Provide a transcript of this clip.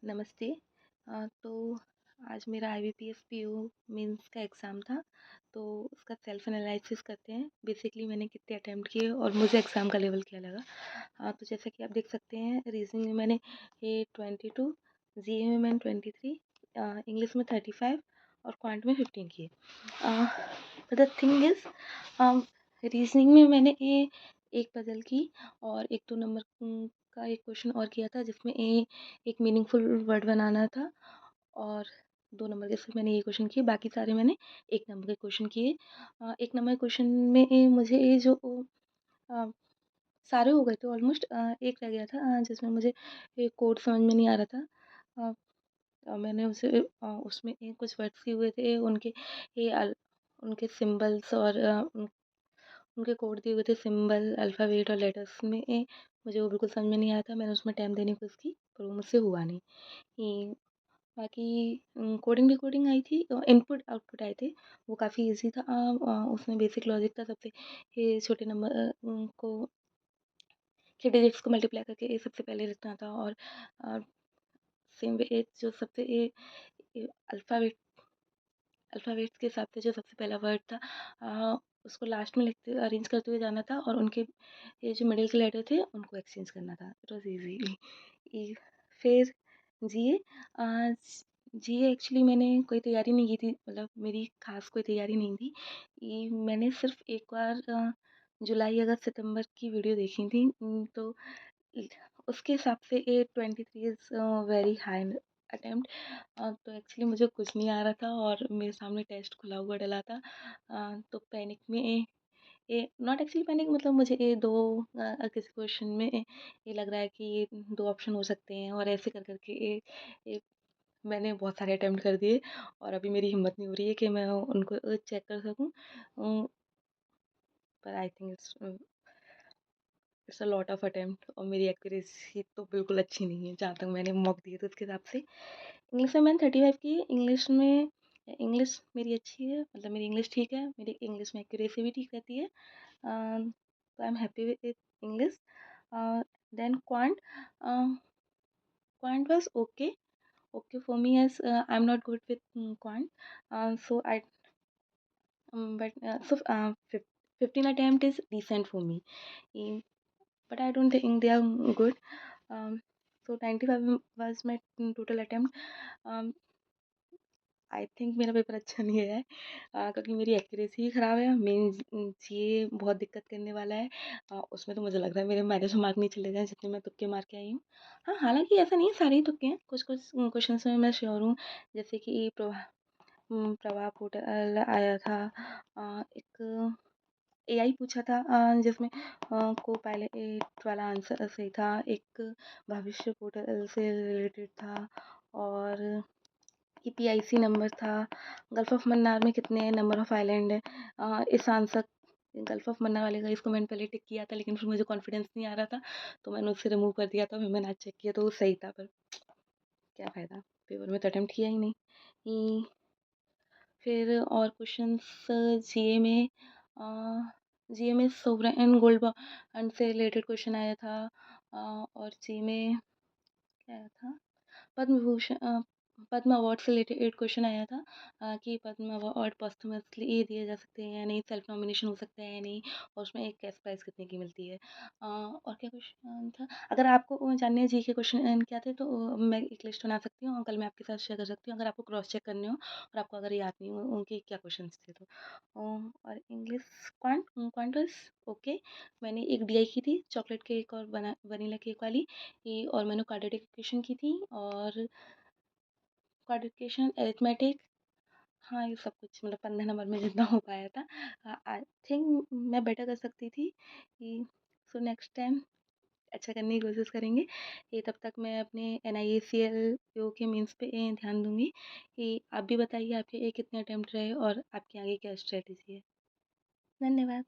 नमस्ते। तो आज मेरा आईबीपीएस पीओ मेंस का एग्ज़ाम था, तो उसका सेल्फ एनालिसिस करते हैं। बेसिकली मैंने कितने अटेम्प्ट किए और मुझे एग्ज़ाम का लेवल क्या लगा। तो जैसा कि आप देख सकते हैं, रीज़निंग में मैंने ये 22, जीए में मैंने 23, इंग्लिश में 35 और क्वांट में 15 किए। द थिंग इज़, रीज़निंग में मैंने ये एक पज़ल की और 1-2 नंबर का एक क्वेश्चन और किया था, जिसमें एक मीनिंगफुल वर्ड बनाना था, और 2 नंबर के सिर्फ मैंने ये क्वेश्चन किए, बाकी सारे मैंने 1 नंबर के क्वेश्चन किए। 1 नंबर के क्वेश्चन में मुझे ये जो अ, सारे हो गए थे ऑलमोस्ट, एक रह गया था जिसमें मुझे एक कोड समझ में नहीं आ रहा था। अ, मैंने उसमें कुछ वर्ड्स दिए हुए थे, ये अल उनके सिंबल्स और उनके कोड दिए हुए थे, सिंबल, अल्फ़ाबेट और लेटर्स में मुझे वो बिल्कुल समझ में नहीं आया था। मैंने उसमें टाइम देने की कोशिश की, पर वो मुझसे हुआ नहीं। ये बाकी कोडिंग रिकॉर्डिंग आई थी, इनपुट आउटपुट आए थे, वो काफ़ी ईज़ी था। उसमें बेसिक लॉजिक था, सबसे ये छोटे नंबर को के डिजिट्स को मल्टीप्लाई करके ये सबसे पहले लिखना था, और अ, सेम वे जो सबसे ये अल्फ़ाबेट्स के हिसाब से जो सबसे पहला वर्ड था, उसको लास्ट में लिखते अरेंज करते हुए जाना था, और उनके ये जो मिडिल के लेटर थे उनको एक्सचेंज करना था। It was easy. ई फिर जीए, अ, जीए एक्चुअली मैंने कोई तैयारी नहीं की थी, मतलब मेरी ख़ास कोई तैयारी नहीं थी। ये मैंने सिर्फ़ एक बार जुलाई, अगस्त, सितंबर की वीडियो देखी थी, तो ल उसके हिसाब से ये 23 इज़ वेरी हाई अटेम्प्ट। तो एक्चुअली मुझे कुछ नहीं आ रहा था और मेरे सामने टेस्ट खुला हुआ डला था। तो पैनिक में ये नॉट एक्चुअली पैनिक, मतलब मुझे ये 2 किसी क्वेश्चन में ये लग रहा है कि ये 2 ऑप्शन हो सकते हैं, और ऐसे कर के ये मैंने बहुत सारे अटेम्प्ट कर दिए, और अभी मेरी हिम्मत नहीं हो रही है कि मैं उनको चेक कर सकूँ। पर I think it's a lot of attempt, और मेरी एक्यूरेसी तो बिल्कुल अच्छी नहीं है, जहाँ तक मैंने मॉक दिए थे उसके हिसाब से। इंग्लिश में मैंने 35 की, इंग्लिश मेरी अच्छी है, मतलब मेरी इंग्लिश ठीक है, मेरी इंग्लिश में एक्यूरेसी भी ठीक रहती है। तो I am happy with English. Then quant was okay for me, as I am not good with quant, so I but so 15 attempt is decent for me. But I don't think they are good. So 95 was my total attempt. um, I think मेरा paper अच्छा नहीं गया है, क्योंकि मेरी accuracy ही ख़राब है। ये बहुत दिक्कत करने वाला है। उसमें तो मुझे लग रहा है मेरे माइनस में मार्क नहीं चले जाएँ, जितने मैं तुक्के मार के आई हूँ। हाँ, हालाँकि ऐसा नहीं है, सारे ही तुक्के हैं, कुछ-कुछ क्वेश्चंस में मैं श्योर हूँ, जैसे कि प्रभा पोर्टल आया था, एक एआई पूछा था, जिसमें को पायलट वाला आंसर सही था, एक भविष्य पोर्टल से रिलेटेड था, और पीआईसी नंबर था, गल्फ ऑफ मन्नार में कितने नंबर ऑफ आइलैंड है। इस आंसर गल्फ ऑफ मन्नार वाले का इसको मैंने पहले टिक किया था, लेकिन फिर मुझे कॉन्फिडेंस नहीं आ रहा था, तो मैंने उससे रिमूव कर दिया था। फिर मैंने आज चेक किया तो वो सही था, पर क्या फ़ायदा, पेपर में तो अटेम्प्ट किया ही नहीं। फिर और क्वेश्चंस जीए में, जीए में सोवरेन गोल्ड बॉन्ड से रिलेटेड क्वेश्चन आया था, और जी में क्या आया था, पद्म भूषण पद्म अवार्ड से रिलेटेड क्वेश्चन आया था, कि पद्म अवार्ड पोस्थमसली ये दिए जा सकते हैं या नहीं, सेल्फ नॉमिनेशन हो सकता है या नहीं, और उसमें एक कैश प्राइज़ कितने की मिलती है। और क्या क्वेश्चन था? अगर आपको जानने हैं जी के क्वेश्चन क्या थे, तो मैं एक लिस्ट बना सकती हूँ और कल मैं आपके साथ शेयर कर सकती हूँ, अगर आपको क्रॉस चेक करने हो और आपको अगर याद नहीं हो उनके क्या क्वेश्चंस थे तो। और इंग्लिश क्वांट वाज़ ओके। मैंने एक डीआई की थी, चॉकलेट केक और वनीला केक वाली, ये, और मैंने क्वाड्रेटिक इक्वेशन की थी, और क्वाड्रिकेशन, अरिथमेटिक, हाँ, ये सब कुछ मतलब 15 नंबर में जितना हो पाया था। आई थिंक मैं बेटर कर सकती थी, कि सो नेक्स्ट टाइम अच्छा करने की कोशिश करेंगे। ये तब तक मैं अपने एनआईएसीएल पीओ के मेंस पे ध्यान दूँगी। कि आप भी बताइए आपके कितने अटेम्प्ट रहे और आपके आगे क्या स्ट्रैटेजी है। धन्यवाद।